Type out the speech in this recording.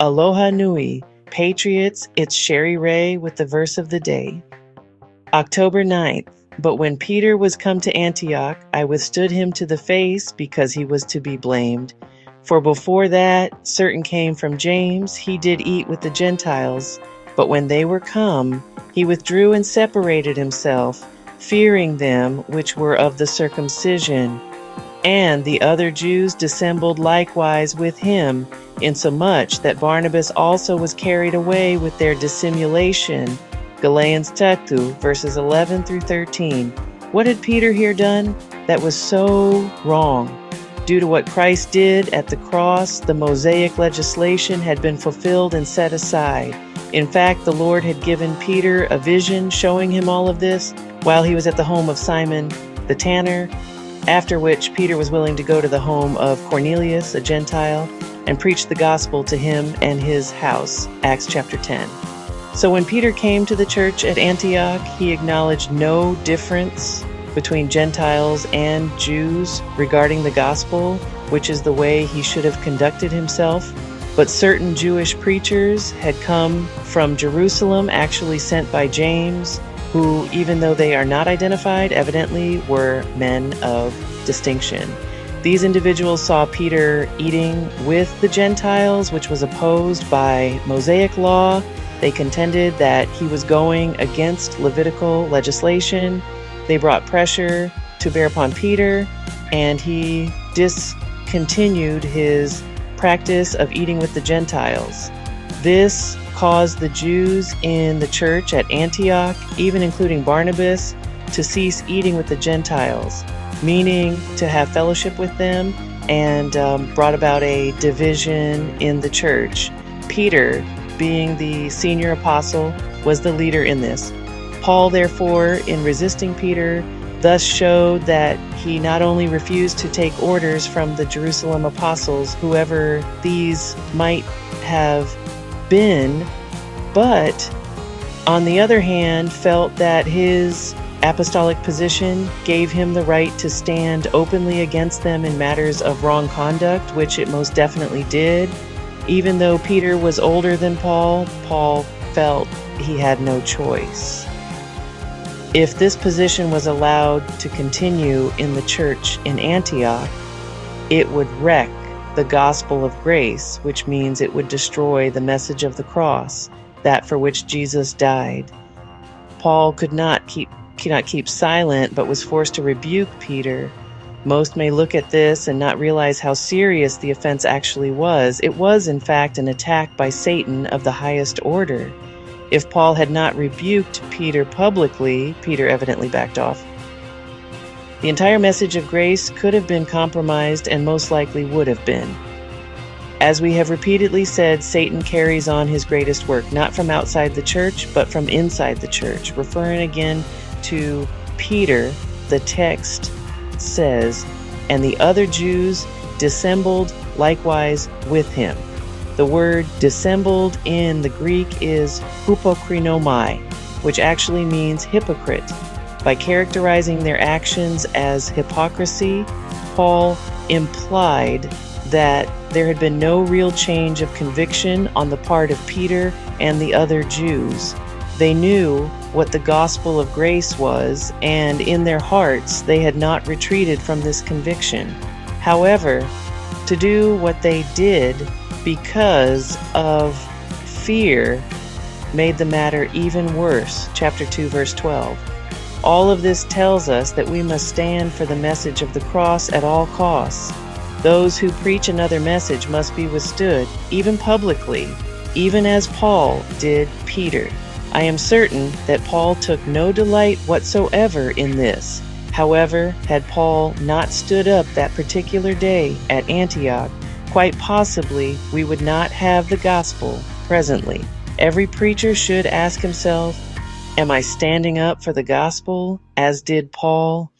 Aloha Nui, Patriots, it's Shariraye with the verse of the day. October 9th. But when Peter was come to Antioch, I withstood him to the face, because he was to be blamed. For before that, certain came from James, he did eat with the Gentiles. But when they were come, he withdrew and separated himself, fearing them which were of the circumcision. And the other Jews dissembled likewise with him, insomuch that Barnabas also was carried away with their dissimulation. Galatians 2, verses 11 through 13. What had Peter here done that was so wrong? Due to what Christ did at the cross, the Mosaic legislation had been fulfilled and set aside. In fact, the Lord had given Peter a vision showing him all of this while he was at the home of Simon the tanner, after which Peter was willing to go to the home of Cornelius, a Gentile, and preach the gospel to him and his house. Acts chapter 10. So when Peter came to the church at Antioch, he acknowledged no difference between Gentiles and Jews regarding the gospel, which is the way he should have conducted himself. But certain Jewish preachers had come from Jerusalem, actually sent by James, who, even though they are not identified, evidently were men of distinction. These individuals saw Peter eating with the Gentiles, which was opposed by Mosaic law. They contended that he was going against Levitical legislation. They brought pressure to bear upon Peter, and he discontinued his practice of eating with the Gentiles. This caused the Jews in the church at Antioch, even including Barnabas, to cease eating with the Gentiles, meaning to have fellowship with them, and brought about a division in the church. Peter, being the senior apostle, was the leader in this. Paul, therefore, in resisting Peter, thus showed that he not only refused to take orders from the Jerusalem apostles, whoever these might have been, but on the other hand felt that his apostolic position gave him the right to stand openly against them in matters of wrong conduct, which it most definitely did. Even though Peter was older than Paul, Paul felt he had no choice. If this position was allowed to continue in the church in Antioch, it would wreck the gospel of grace, which means it would destroy the message of the cross, that for which Jesus died. Paul could not keep silent, but was forced to rebuke Peter. Most may look at this and not realize how serious the offense actually was. It was, in fact, an attack by Satan of the highest order. If Paul had not rebuked Peter publicly, Peter evidently backed off. The entire message of grace could have been compromised, and most likely would have been. As we have repeatedly said, Satan carries on his greatest work, not from outside the church, but from inside the church. Referring again to Peter, the text says, and the other Jews dissembled likewise with him. The word dissembled in the Greek is hypokrinomai, which actually means hypocrite. By characterizing their actions as hypocrisy, Paul implied that there had been no real change of conviction on the part of Peter and the other Jews. They knew what the gospel of grace was, and in their hearts they had not retreated from this conviction. However, to do what they did because of fear made the matter even worse. Chapter 2, verse 12. All of this tells us that we must stand for the message of the cross at all costs. Those who preach another message must be withstood, even publicly, even as Paul did Peter. I am certain that Paul took no delight whatsoever in this. However, had Paul not stood up that particular day at Antioch, quite possibly we would not have the gospel presently. Every preacher should ask himself, am I standing up for the gospel as did Paul?